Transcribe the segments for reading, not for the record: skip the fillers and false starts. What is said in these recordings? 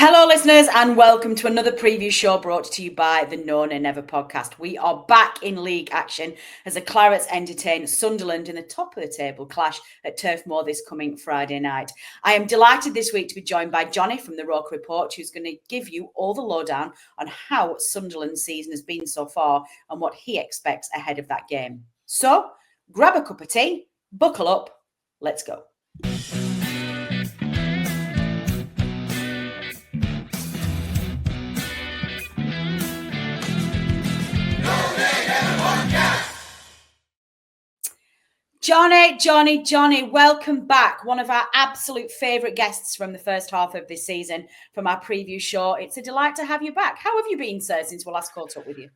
Hello, listeners, and welcome to another preview show brought to you by the No Nay Never podcast. We are back in league action as the Clarets entertain Sunderland in the top of the table clash at Turf Moor this coming Friday night. I am delighted this week to be joined by Jonny from the Roker Report, who's going to give you all the lowdown on how Sunderland's season has been so far and what he expects ahead of that game. So, grab a cup of tea, buckle up, let's go. Jonny, welcome back. One of our absolute favourite guests from the first half of this season from our preview show. It's a delight to have you back. How have you been, sir, since we last caught up with you?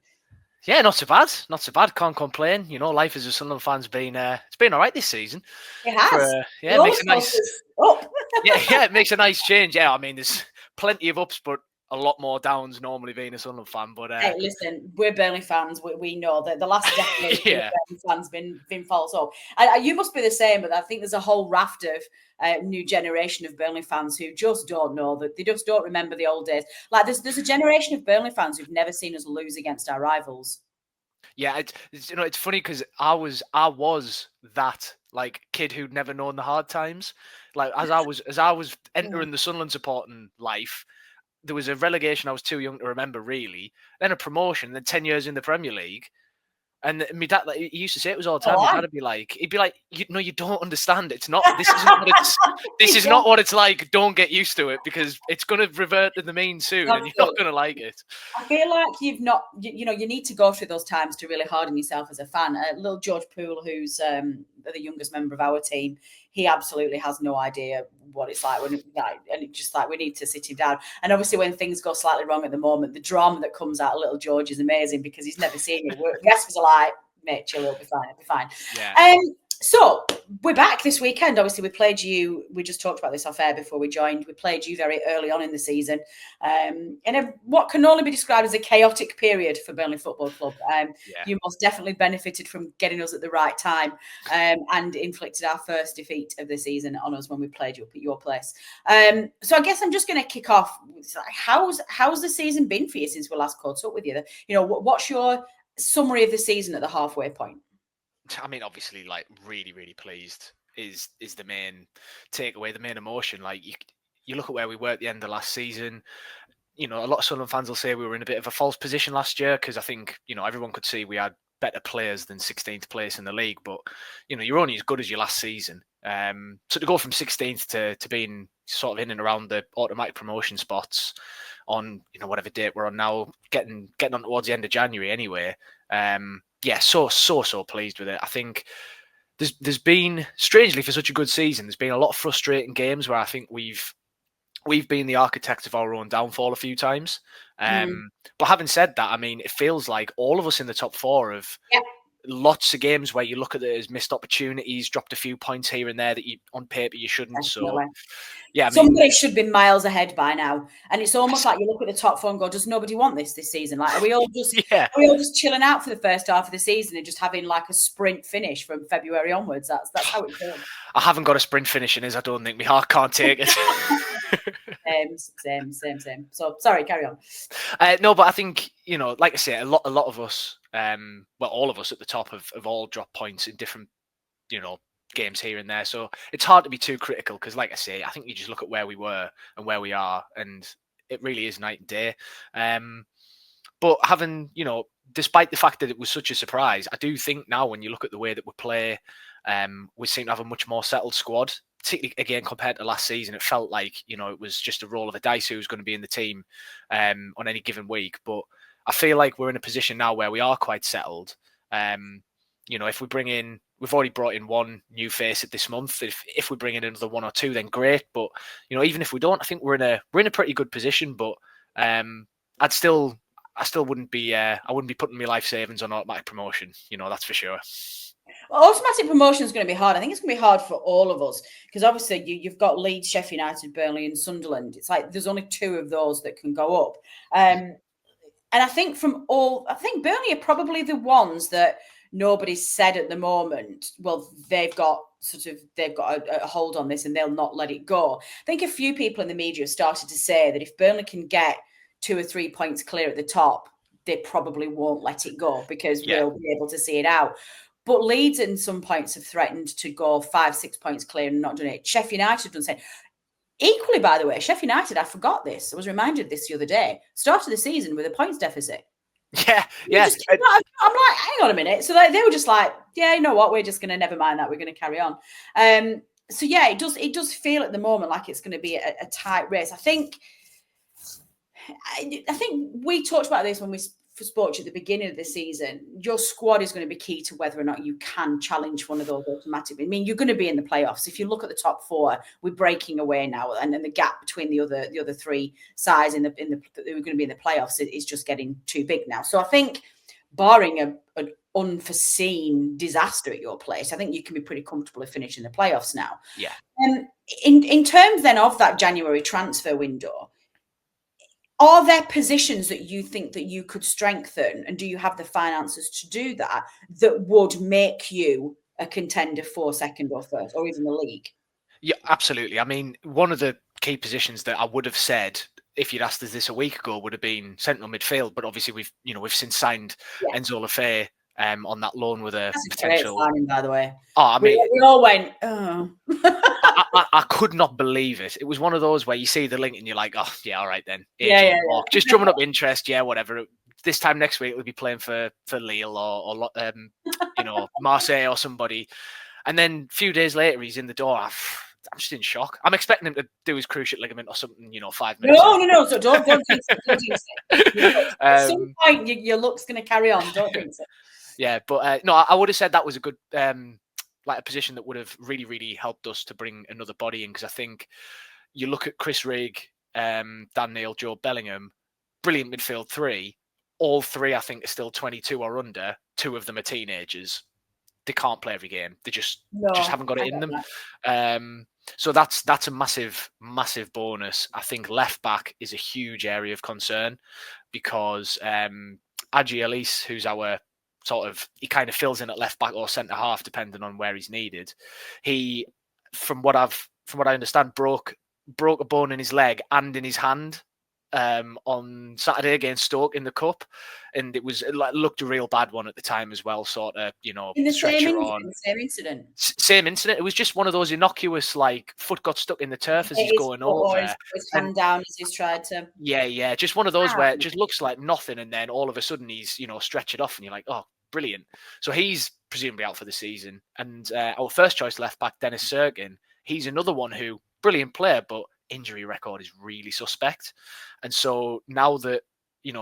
Yeah, not so bad. Not so bad. Can't complain. You know, life as a Sunderland fan's been it's been all right this season. It has. It makes a nice up. yeah, it makes a nice change. Yeah, I mean, there's plenty of ups, but a lot more downs normally being a Sunderland fan. But hey, listen, we're Burnley fans. We know that the last decade Burnley fans been false up. You must be the same, but I think there's a whole raft of new generation of Burnley fans who just don't know, that they just don't remember the old days. Like there's a generation of Burnley fans who've never seen us lose against our rivals. Yeah, it's funny because I was that like kid who'd never known the hard times. Like as I was entering the Sunderland supporting life, there was a relegation I was too young to remember, really. Then a promotion, then 10 years in the Premier League. And my dad, like, he used to say it was all the time. My dad would be like, you don't understand. It's not. This isn't what it's. This is not what it's like. Don't get used to it because it's going to revert to the mean soon, and you're not going to like it. I feel like you've not. You need to go through those times to really harden yourself as a fan. Little George Poole, who's the youngest member of our team, he absolutely has no idea what it's like and it's just like we need to sit him down. And obviously, when things go slightly wrong at the moment, the drama that comes out of little George is amazing because he's never seen it. The rest of us are like, mate, chill, it'll be fine. Yeah. So we're back this weekend. Obviously, we played you. We just talked about this off air before we joined. We played you very early on in the season, in what can only be described as a chaotic period for Burnley Football Club. You most definitely benefited from getting us at the right time, and inflicted our first defeat of the season on us when we played you up at your place. So I guess I'm just going to kick off. How's the season been for you since we last caught up with you? You know, what's your summary of the season at the halfway point? I mean, obviously, like really, really pleased is the main takeaway, the main emotion. Like you look at where we were at the end of last season. You know, a lot of Sunderland fans will say we were in a bit of a false position last year because I think everyone could see we had better players than 16th place in the league. But you're only as good as your last season. So to go from 16th to being sort of in and around the automatic promotion spots on whatever date we're on now, getting on towards the end of January anyway. Yeah, so pleased with it. I think there's been, strangely for such a good season, there's been a lot of frustrating games where I think we've been the architects of our own downfall a few times. But having said that, I mean, it feels like all of us in the top four have lots of games where you look at it as missed opportunities, dropped a few points here and there that on paper you shouldn't. Definitely. So, yeah, somebody should be miles ahead by now, and it's almost like you look at the top four and go, "Does nobody want this season? Like, are we all just chilling out for the first half of the season and just having like a sprint finish from February onwards?" That's how it feels. I haven't got a sprint finish in us. I don't think my heart can't take it. Same. So sorry, carry on. No, but I think like I say, a lot of us, all of us at the top have all dropped points in different, games here and there. So it's hard to be too critical because, like I say, I think you just look at where we were and where we are, and it really is night and day. But having, despite the fact that it was such a surprise, I do think now when you look at the way that we play, we seem to have a much more settled squad. Particularly again compared to last season, it felt like it was just a roll of a dice who was going to be in the team on any given week. But I feel like we're in a position now where we are quite settled. If we bring in, we've already brought in one new face at this month. If we bring in another one or two, then great. But even if we don't, I think we're in a pretty good position. But I still wouldn't be I wouldn't be putting my life savings on automatic promotion. That's for sure. Well, automatic promotion is going to be hard. I think it's going to be hard for all of us because obviously you've got Leeds, Sheffield United, Burnley and Sunderland. It's like there's only two of those that can go up. And I think Burnley are probably the ones that nobody's said at the moment, well, they've got a hold on this and they'll not let it go. I think a few people in the media have started to say that if Burnley can get 2 or 3 points clear at the top, they probably won't let it go because we'll be able to see it out. But Leeds in some points have threatened to go 5, 6 points clear and not done it. Sheffield United have done the same. Equally, by the way, Sheffield United, I forgot this. I was reminded this the other day. Started the season with a points deficit. Yeah. I'm like, hang on a minute. So they were just like, yeah, you know what? We're just going to never mind that. We're going to carry on. So yeah, it does feel at the moment like it's going to be a tight race. I think we talked about this when we spoke to you at the beginning of the season. Your squad is going to be key to whether or not you can challenge one of those automatically. I mean, you're going to be in the playoffs. If you look at the top 4, we're breaking away now, and then the gap between the other 3 sides that are going to be in the playoffs is just getting too big now. So I think, barring an unforeseen disaster at your place, I think you can be pretty comfortable of finishing the playoffs now. Yeah. In terms then of that January transfer window, are there positions that you think that you could strengthen, and do you have the finances to do that would make you a contender for second or first or even the league? Yeah, absolutely. I mean, one of the key positions that I would have said if you'd asked us this a week ago would have been central midfield, but obviously we've since signed Enzo Lefebvre on that loan with a potential. Great signing, by the way. Oh, I mean, we all went, oh. I could not believe it. It was one of those where you see the link and you're like, oh, yeah, all right then. Yeah. Just drumming up interest, yeah, whatever. This time next week, we'll be playing for Lille or Marseille or somebody. And then a few days later, he's in the door. I'm just in shock. I'm expecting him to do his cruciate ligament or something, 5 minutes. No. So don't jinx it. At some point, your luck's going to carry on. Don't jinx it. Yeah, but no, I would have said that was a good, a position that would have really, really helped us to bring another body in. Because I think you look at Chris Rigg, Dan Neil, Joe Bellingham, brilliant midfield 3. All 3, I think, are still 22 or under. 2 of them are teenagers. They can't play every game. They just haven't got it in them. So that's a massive, massive bonus. I think left back is a huge area of concern because Adji Elise, who's our he kind of fills in at left back or centre half depending on where he's needed. He, from what I understand, broke a bone in his leg and in his hand on Saturday against Stoke in the cup, and it looked a real bad one at the time as well. In the same incident. It was just one of those innocuous, foot got stuck in the turf as he's going over. His hand down as he's tried to. Yeah, just one of those where it just looks like nothing, and then all of a sudden he's stretch it off, and you're like, oh, brilliant. So he's presumably out for the season, and our first choice left back, Dennis Serkin, he's another one who brilliant player, but injury record is really suspect. And so now that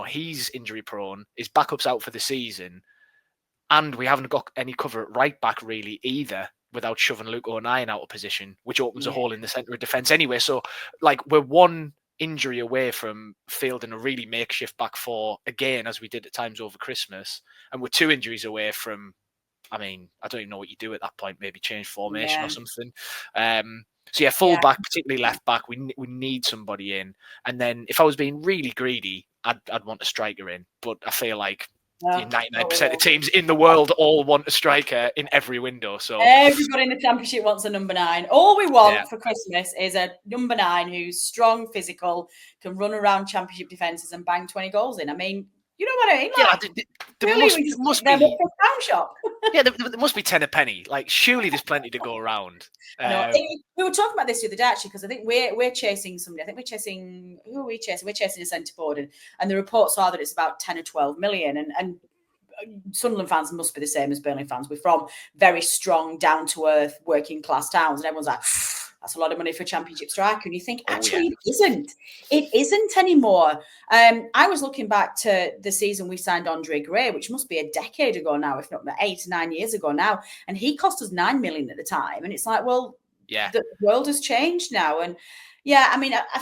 he's injury prone, his backup's out for the season, and we haven't got any cover at right back really either, without shoving Luke O'Nien out of position, which opens a hole in the centre of defence anyway. So we're one injury away from fielding a really makeshift back 4 again, as we did at times over Christmas, and we're 2 injuries away from, I don't even know what you do at that point, maybe change formation or something. So full back, particularly left back, we need somebody in. And then if I was being really greedy, I'd want a striker in. But I feel like 99% of teams in the world all want a striker in every window. So everybody in the Championship wants a number 9. All we want for Christmas is a number 9 who's strong, physical, can run around Championship defences and bang 20 goals in. You know what I mean? There must be pound shop. there must be 10 a penny. Surely there's plenty to go around. We were talking about this the other day, actually, because I think we're chasing somebody. I think we're chasing, who are we chasing? We're chasing a centre forward, and the reports are that it's about 10 or 12 million. And Sunderland fans must be the same as Burnley fans. We're from very strong, down-to-earth, working-class towns, and everyone's like, that's a lot of money for a Championship striker. And you think, actually, it isn't. It isn't anymore. I was looking back to the season we signed Andre Gray, which must be a decade ago now, if not 8 or 9 years ago now. And he cost us 9 million at the time. And it's like, well, the world has changed now. And I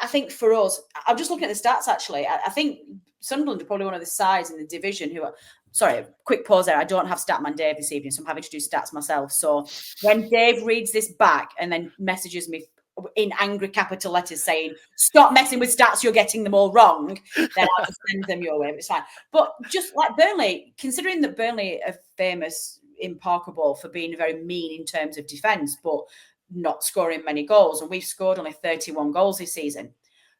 think for us, I'm just looking at the stats, actually. I think Sunderland are probably one of the sides in the division who are, sorry, quick pause there. I don't have Statman Dave this evening, so I'm having to do stats myself. So when Dave reads this back and then messages me in angry capital letters saying, "Stop messing with stats, you're getting them all wrong," then I'll just send them your way. It's fine. But just like Burnley, considering that Burnley are famous in Parker Ball for being very mean in terms of defence, but not scoring many goals, and we've scored only 31 goals this season.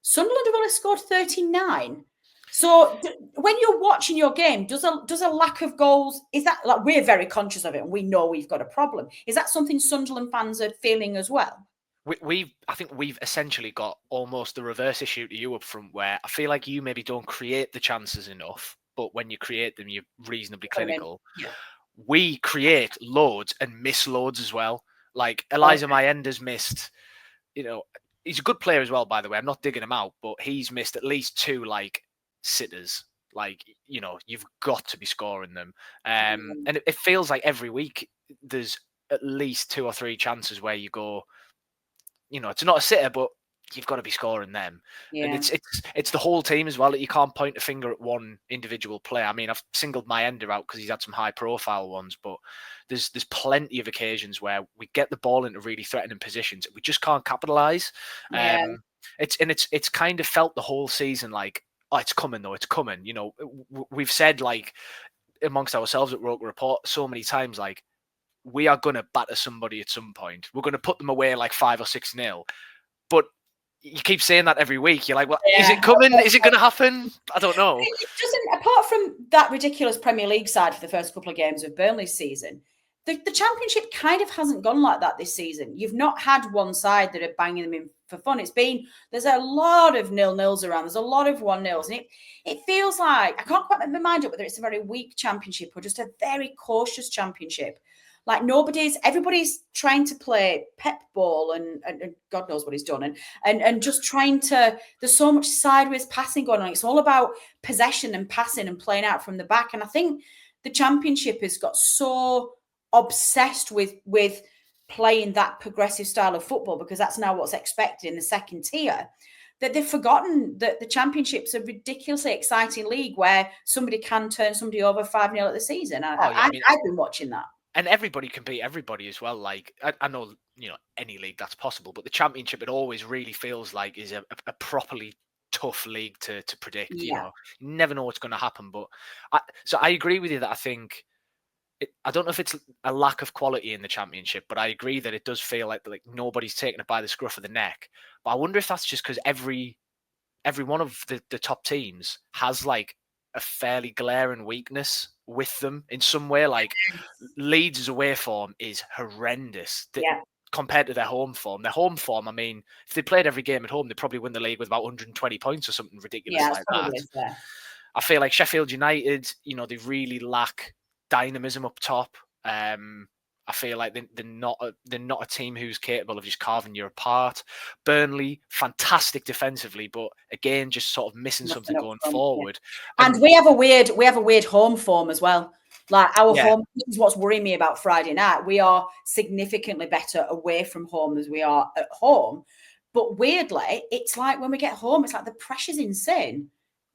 Sunderland have only scored 39. So when you're watching your game, does a lack of goals, is that, like, we're very conscious of it and we know we've got a problem. Is that something Sunderland fans are feeling as well? I think we've essentially got almost the reverse issue to you up front, where I feel like you maybe don't create the chances enough, but when you create them, you're reasonably clinical. Yeah. We create loads and miss loads as well. Like Eliza Mayenda's missed, he's a good player as well, by the way. I'm not digging him out, but he's missed at least 2 like sitters. Like, you've got to be scoring them. And it feels like every week there's at least 2 or 3 chances where you go, it's not a sitter, but you've got to be scoring them. Yeah. And it's the whole team as well, that you can't point a finger at one individual player. I mean, I've singled Mayenda out because he's had some high profile ones, but there's plenty of occasions where we get the ball into really threatening positions. We just can't capitalize. Yeah. It's kind of felt the whole season like, oh, it's coming though. It's coming. We've said, like, amongst ourselves at Roker Report so many times, like, we are going to batter somebody at some point. We're going to put them away like 5 or 6-0. But you keep saying that every week. You're like, well, is it coming? Is it going to happen? I don't know. It doesn't, apart from that ridiculous Premier League side for the first couple of games of Burnley's season, the Championship kind of hasn't gone like that this season. You've not had one side that are banging them in for fun. There's a lot of 0-0s around. There's a lot of 1-0s. And it feels like, I can't quite make my mind up whether it's a very weak Championship or just a very cautious Championship. Like, everybody's trying to play pep ball and God knows what he's done. And just trying to, there's so much sideways passing going on. It's all about possession and passing and playing out from the back. And I think the Championship has got so obsessed with playing that progressive style of football, because that's now what's expected in the second tier, that they've forgotten that the Championship's a ridiculously exciting league where somebody can turn somebody over 5-0 at the season. I've been watching that. And everybody can beat everybody as well. Like, I know, any league that's possible, but the Championship, it always really feels like is a properly tough league to predict. Yeah. You never know what's going to happen. But so I agree with you that I think, I don't know if it's a lack of quality in the Championship, but I agree that it does feel like nobody's taking it by the scruff of the neck. But I wonder if that's just because every one of the top teams has like a fairly glaring weakness with them in some way. Like, Leeds' away form is horrendous compared to their home form. Their home form, I mean, if they played every game at home, they'd probably win the league with about 120 points or something ridiculous like that. I feel like Sheffield United, they really lack dynamism up top. I feel like they're not a team who's capable of just carving you apart. Burnley, fantastic defensively, but again, just sort of missing something going forward. Yeah. And we have a weird home form as well. Like, our home, this is what's worrying me about Friday night. We are significantly better away from home as we are at home. But weirdly, it's like when we get home, it's like the pressure's insane.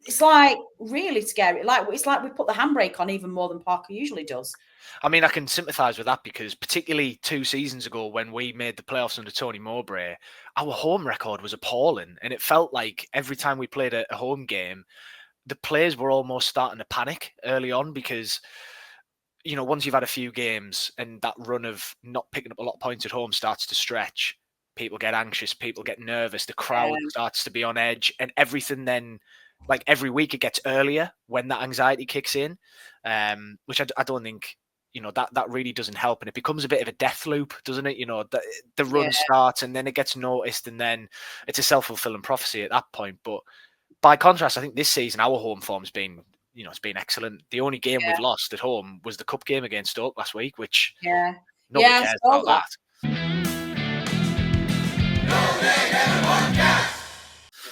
It's like really scary. It's like we put the handbrake on even more than Parker usually does. I mean, I can sympathise with that because particularly 2 seasons ago when we made the playoffs under Tony Mowbray, our home record was appalling. And it felt like every time we played a home game, the players were almost starting to panic early on because, once you've had a few games and that run of not picking up a lot of points at home starts to stretch, people get anxious, people get nervous, the crowd starts to be on edge, and everything then, like, every week it gets earlier when that anxiety kicks in, which I don't think, that really doesn't help. And it becomes a bit of a death loop, doesn't it? The run starts and then it gets noticed and then it's a self-fulfilling prophecy at that point. But by contrast, I think this season, our home form's been, it's been excellent. The only game we've lost at home was the cup game against Stoke last week, which nobody cares about that.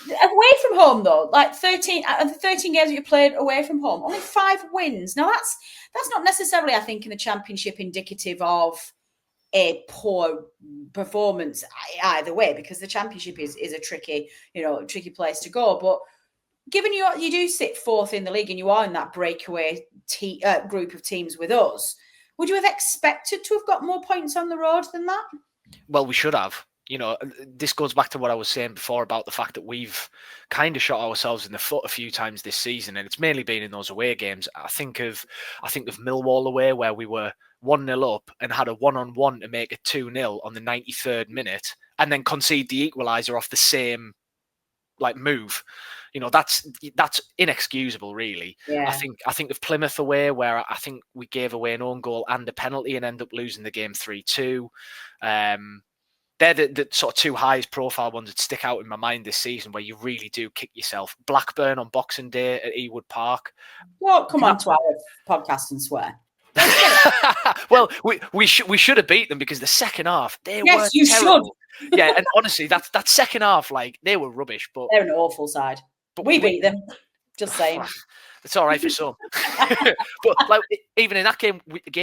Away from home, though, like 13 games that you played away from home, only 5 wins. Now, that's not necessarily, I think, in the Championship indicative of a poor performance either way, because the Championship is a tricky place to go. But given you do sit 4th in the league and you are in that breakaway group of teams with us, would you have expected to have got more points on the road than that? Well, we should have. this goes back to what I was saying before about the fact that we've kind of shot ourselves in the foot a few times this season, and it's mainly been in those away games. I think of Millwall away, where we were 1-0 up and had a 1-on-1 to make it 2-0 on the 93rd minute, and then concede the equaliser off the same move. That's inexcusable, really. Yeah. I think of Plymouth away, where I think we gave away an own goal and a penalty and end up losing the game 3-2. They're the sort of two highest profile ones that stick out in my mind this season, where you really do kick yourself. Blackburn on Boxing Day at Ewood Park. Well, come on to our podcast and swear. Well, we should have beat them, because the second half they were terrible. Should. Yeah, and honestly, that second half, they were rubbish. But they're an awful side. But we beat them. Just saying. It's all right for some. But even in that game,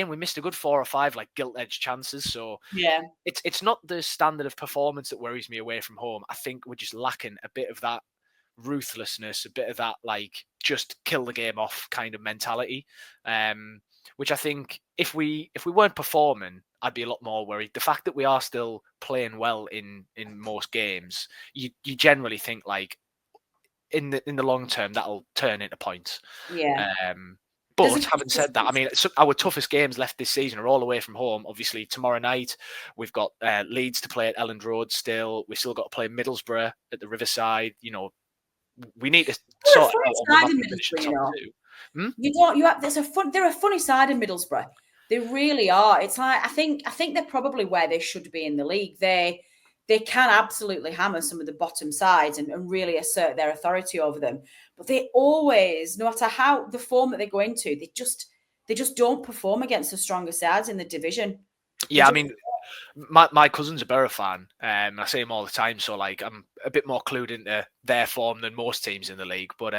we missed a good 4 or 5 gilt-edged chances. So yeah, it's not the standard of performance that worries me away from home. I think we're just lacking a bit of that ruthlessness, a bit of that just kill the game off kind of mentality. Which I think if we weren't performing, I'd be a lot more worried. The fact that we are still playing well in most games, you generally think in the long term that'll turn into points. Yeah. But having said that, I mean, our toughest games left this season are all away from home. Obviously, tomorrow night we've got Leeds to play at Elland Road. We've still got to play Middlesbrough at the Riverside. We need to sort out They're a funny side in Middlesbrough. They really are. It's I think they're probably where they should be in the league. They can absolutely hammer some of the bottom sides and really assert their authority over them. But they always, no matter how the form that they go into, they just don't perform against the stronger sides in the division. Yeah, I mean, my cousin's a Borough fan, and I see him all the time. So I'm a bit more clued into their form than most teams in the league. But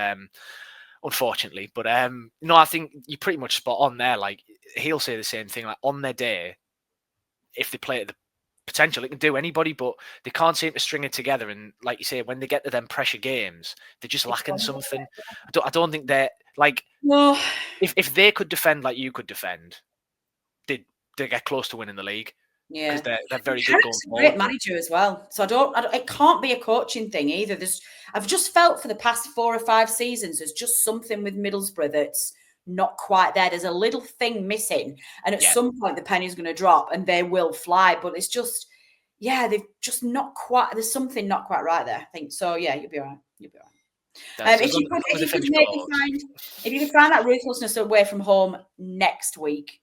unfortunately, I think you're pretty much spot on there. He'll say the same thing. On their day, if they play at the potential, it can do anybody, but they can't seem to string it together. And like you say, when they get to them pressure games, they're just lacking something. I don't think they're no. If they could defend like you could defend, they get close to winning the league. Yeah, because they're very good going forward. Great manager as well. So I don't. It can't be a coaching thing either. I've just felt for the past 4 or 5 seasons, there's just something with Middlesbrough that's not quite there. There's a little thing missing, and at some point the penny's going to drop and they will fly. But it's just, they've just not quite. There's something not quite right there, I think. So yeah, you'll be all right. You'll be all right. If you could find that ruthlessness away from home next week.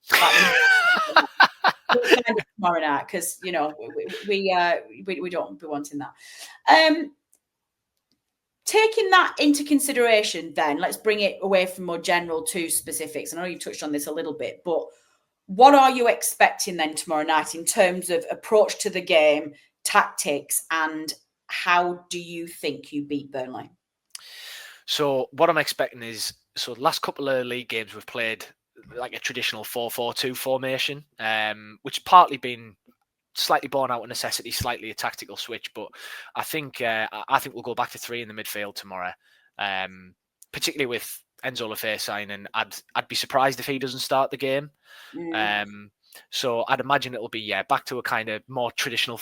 Tomorrow night, because we don't be wanting that. Taking that into consideration, then let's bring it away from more general to specifics. I know you touched on this a little bit, but what are you expecting then tomorrow night in terms of approach to the game, tactics, and how do you think you beat Burnley? So what I'm expecting is, the last couple of league games we've played a traditional 4-4-2 formation, which partly been slightly born out of necessity, slightly a tactical switch. But I think we'll go back to 3 in the midfield tomorrow, particularly with Enzo Lefebvre signing. I'd be surprised if he doesn't start the game. So I'd imagine it'll be back to a kind of more traditional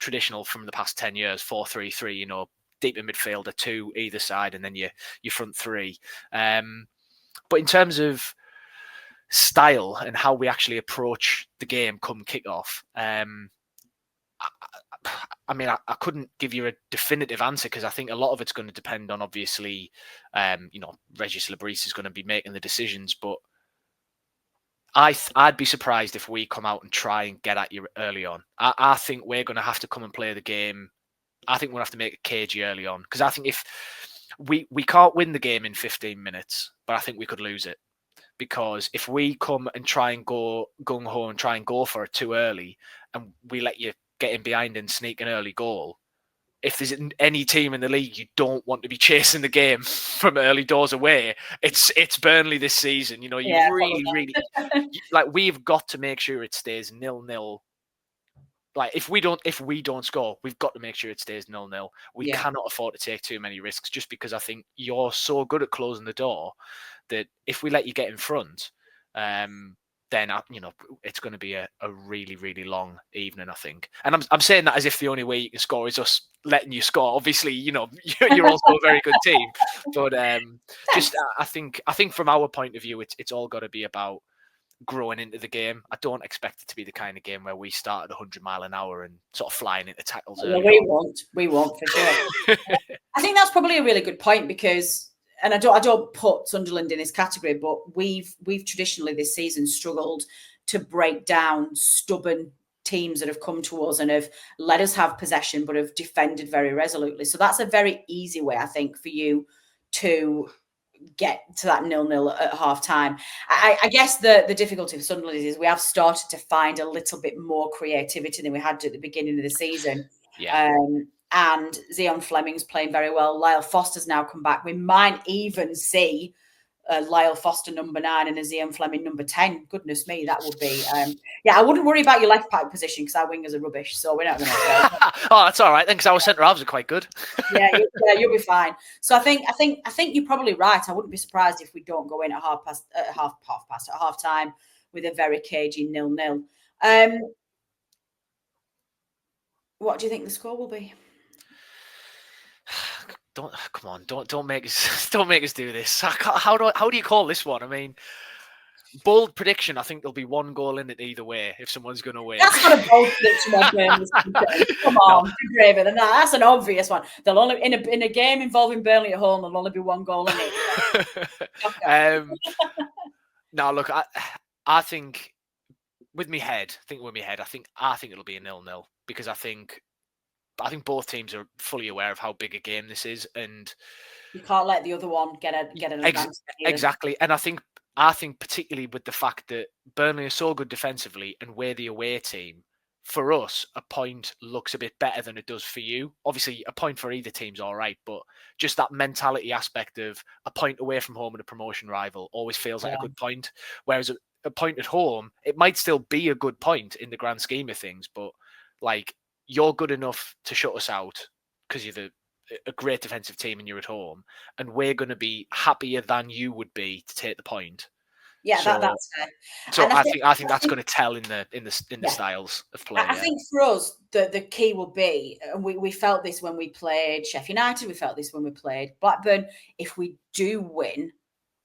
traditional from the past 10 years, 4-3-3. Deep in midfield, 2 either side, and then your front 3. But in terms of style and how we actually approach the game come kickoff, I couldn't give you a definitive answer, because I think a lot of it's going to depend on, obviously, Regis Lebris is going to be making the decisions. But I'd be surprised if we come out and try and get at you early on. I think we're going to have to come and play the game. I think we'll have to make it cagey early on, because I think if we can't win the game in 15 minutes, but I think we could lose it. Because if we come and try and go gung-ho and try and go for it too early, and we let you get in behind and sneak an early goal, if there's any team in the league you don't want to be chasing the game from early doors away, it's Burnley this season. Really, we've got to make sure it stays 0-0. If we don't score, we've got to make sure it stays 0-0. We cannot afford to take too many risks, just because I think you're so good at closing the door that if we let you get in front, then it's going to be a really, really long evening, I think. And I'm saying that as if the only way you can score is us letting you score. Obviously, you're also a very good team, but just I think from our point of view, it's all got to be about growing into the game. I don't expect it to be the kind of game where we start at 100 mile an hour and sort of flying into tackles early. We won't for sure. I think that's probably a really good point because. And I don't put Sunderland in this category, but we've traditionally this season struggled to break down stubborn teams that have come to us and have let us have possession, but have defended very resolutely. So that's a very easy way, I think, for you to get to that 0-0 at half time. I guess the difficulty for Sunderland is we have started to find a little bit more creativity than we had at the beginning of the season. Yeah. And Zion Fleming's playing very well. Lyle Foster's now come back. We might even see Lyle Foster number 9 and a Zion Fleming number 10. Goodness me, that would be. I wouldn't worry about your left back position because our wingers are rubbish. So we're not going to. Oh, that's all right then, because our centre halves are quite good. You'll be fine. So I think you're probably right. I wouldn't be surprised if we don't go in at half time with a very cagey 0-0. What do you think the score will be? Don't make us do this. How do you call this one? I mean, bold prediction. I think there'll be 1 goal in it either way if someone's going to win. That's not a bold prediction. Come on, be braver than that. That's an obvious one. They'll only in a game involving Burnley at home. There'll only be 1 goal in it. No, look, I think with me head. I think it'll be a 0-0 because I think both teams are fully aware of how big a game this is, and you can't let the other one get an advantage. Exactly, and I think particularly with the fact that Burnley are so good defensively, and we're the away team. For us, a point looks a bit better than it does for you. Obviously, a point for either team's all right, but just that mentality aspect of a point away from home and a promotion rival always feels like a good point. Whereas a point at home, it might still be a good point in the grand scheme of things, but like, you're good enough to shut us out because you're a great defensive team and you're at home, and we're going to be happier than you would be to take the point. Yeah, that's fair. So I think that's going to tell in the styles of play. I think for us, the key will be, and we felt this when we played Sheffield United, we felt this when we played Blackburn. If we do win,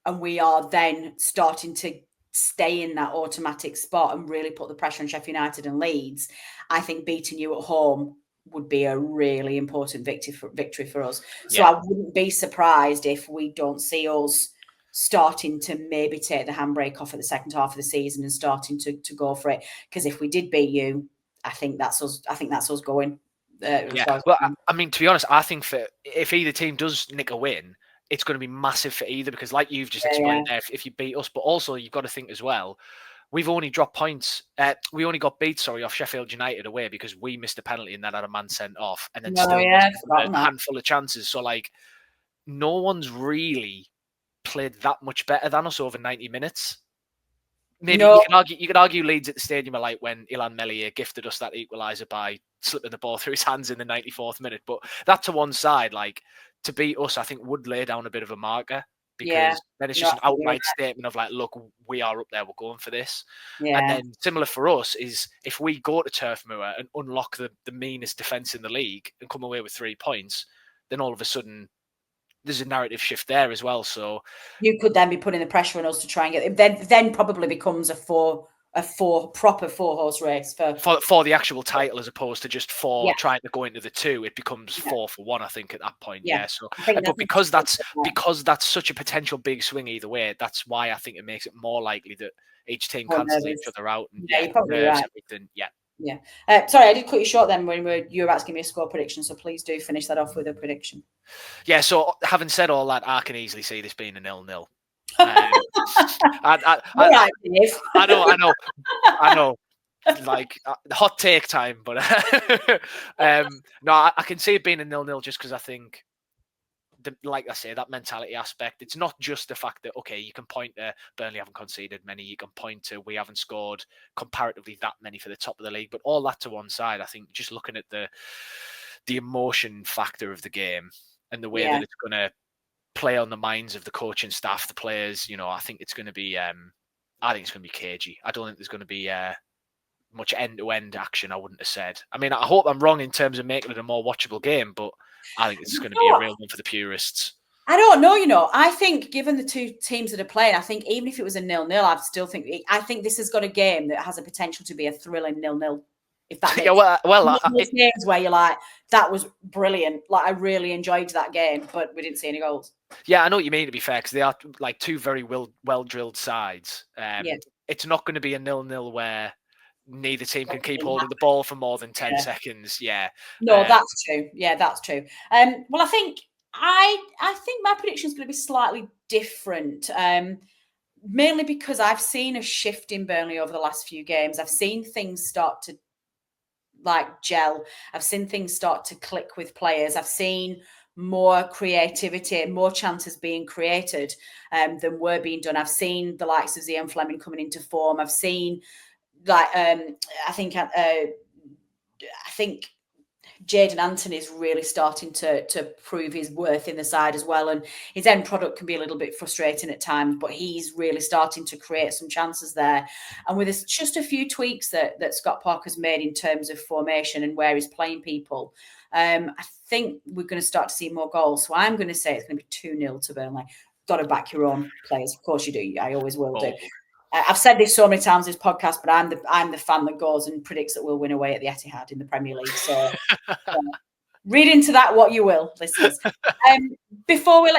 and we are then starting to stay in that automatic spot and really put the pressure on Sheffield United and Leeds, I think beating you at home would be a really important victory for us. So I wouldn't be surprised if we don't see us starting to maybe take the handbrake off at the second half of the season and starting to go for it. Because if we did beat you, I think that's us going. Well, I mean, to be honest, I think if either team does nick a win, it's going to be massive for either, because like you've just explained there, if you beat us, but also you've got to think as well, we've only dropped points. We only got beat, off Sheffield United away because we missed a penalty and then had a man sent off, and then a handful of chances. So like, no one's really played that much better than us over 90 minutes. Maybe you could argue Leeds at the stadium are like when Ilan Melier gifted us that equaliser by slipping the ball through his hands in the 94th minute. But that to one side, like, to beat us, I think would lay down a bit of a marker, because then it's just an outright statement of like, look, we are up there, we're going for this. And then similar for us is if we go to Turf Moor and unlock the meanest defence in the league and come away with 3 points, then all of a sudden there's a narrative shift there as well. So you could then be putting the pressure on us to try and get it. Then probably becomes a proper 4-horse race for the actual title, as opposed to just trying to go into the 2. It becomes 4 for 1, I think, at that point. So but because that's such a potential big swing either way, that's why I think it makes it more likely that each team cancels each other out. And you're probably right. Everything. Sorry, I did cut you short then when you were asking me a score prediction, so please do finish that off with a prediction. So having said all that, I can easily see this being a 0-0. I know. Like, hot take time, but no, I can see it being a 0-0 just because I think, like I say, that mentality aspect. It's not just the fact that, okay, you can point to Burnley haven't conceded many, you can point to we haven't scored comparatively that many for the top of the league, but all that to one side, I think just looking at the emotion factor of the game and the way that it's going to play on the minds of the coaching staff, the players, I think it's going to be I think it's going to be cagey. I don't think there's going to be much end-to-end action, I wouldn't have said. I mean, I hope I'm wrong in terms of making it a more watchable game, but I think it's going to be a real one for the purists. I don't know, I think given the two teams that are playing, I think even if it was a 0-0, I think this has got a game that has a potential to be a thrilling 0-0. If that makes games where you're like, that was brilliant. Like, I really enjoyed that game, but we didn't see any goals. Yeah, I know what you mean, to be fair, because they are like two very well-drilled sides. It's not going to be a 0-0 where neither team can keep holding the ball for more than 10 seconds. Yeah. No, that's true. Yeah, that's true. Well, I think my prediction is going to be slightly different. Mainly because I've seen a shift in Burnley over the last few games. I've seen things start to gel. I've seen things start to click with players. I've seen more creativity, more chances being created than were being done. I've seen the likes of Zian Fleming coming into form. I've seen I think Jadon Anthony is really starting to prove his worth in the side as well. And his end product can be a little bit frustrating at times, but he's really starting to create some chances there. And with just a few tweaks that Scott Parker's made in terms of formation and where he's playing people, I think we're going to start to see more goals. So I'm going to say it's going to be 2-0 to Burnley. Got to back your own players. Of course you do. I always will do. I've said this so many times in this podcast, but I'm the fan that goes and predicts that we'll win away at the Etihad in the Premier League. So read into that what you will, listeners. Before we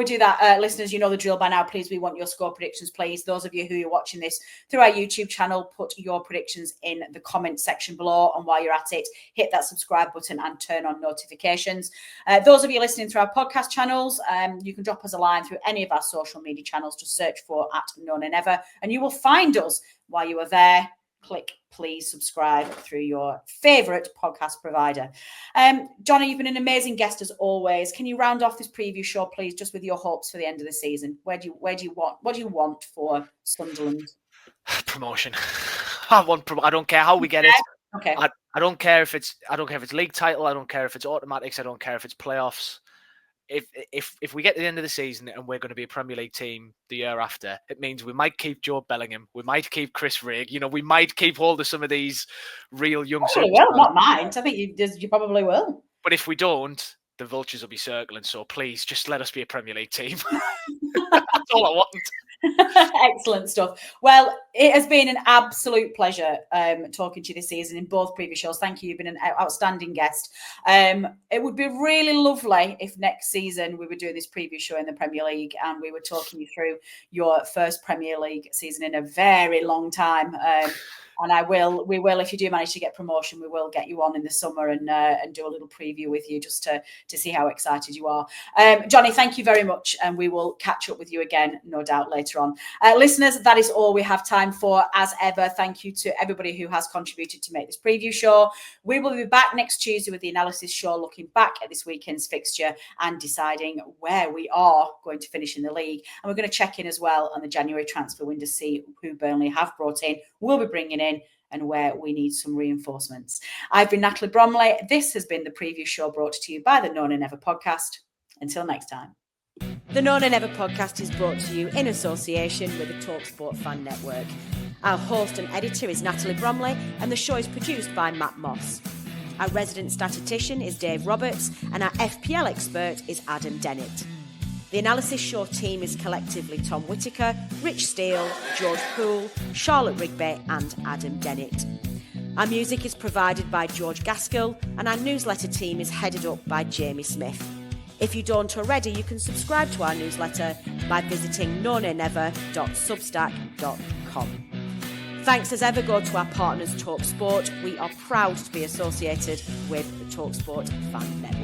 do that, listeners, you know the drill by now. Please, we want your score predictions, please. Those of you who are watching this through our YouTube channel, put your predictions in the comment section below. And while you're at it, hit that subscribe button and turn on notifications. Those of you listening through our podcast channels, you can drop us a line through any of our social media channels. Just search for @NoneAndEver, and you will find us. While you are there, click please subscribe through your favourite podcast provider. Jonny, you've been an amazing guest as always. Can you round off this preview show, please, just with your hopes for the end of the season? What do you want for Sunderland? Promotion. I don't care how we get it. Okay. I don't care if it's league title. I don't care if it's automatics. I don't care if it's playoffs. If we get to the end of the season and we're going to be a Premier League team the year after, it means we might keep Joe Bellingham, we might keep Chris Rigg, we might keep hold of some of these real young superstars. Well, not mind. I think you probably will. But if we don't, the vultures will be circling. So please, just let us be a Premier League team. That's all I want. Excellent stuff. Well, it has been an absolute pleasure talking to you this season in both previous shows. Thank you. You've been an outstanding guest. It would be really lovely if next season we were doing this preview show in the Premier League and we were talking you through your first Premier League season in a very long time. And we will, if you do manage to get promotion, we will get you on in the summer and do a little preview with you just to see how excited you are. Jonny, thank you very much. And we will catch up with you again, no doubt, later on. Listeners, that is all we have time for. As ever, thank you to everybody who has contributed to make this preview show. We will be back next Tuesday with the analysis show, looking back at this weekend's fixture and deciding where we are going to finish in the league. And we're going to check in as well on the January transfer window, see who Burnley have brought in, will be bringing in, and where we need some reinforcements. I've been Natalie Bromley. This has been the preview show brought to you by the Known and Never podcast. Until next time. The Known and Never podcast is brought to you in association with the talkSPORT Fan Network. Our host and editor is Natalie Bromley, and the show is produced by Matt Moss. Our resident statistician is Dave Roberts, and our FPL expert is Adam Dennett. The analysis show team is collectively Tom Whittaker, Rich Steele, George Poole, Charlotte Rigby and Adam Dennett. Our music is provided by George Gaskell and our newsletter team is headed up by Jamie Smith. If you don't already, you can subscribe to our newsletter by visiting knownandnever.substack.com. Thanks as ever go to our partners talkSPORT. We are proud to be associated with the talkSPORT Fan Network.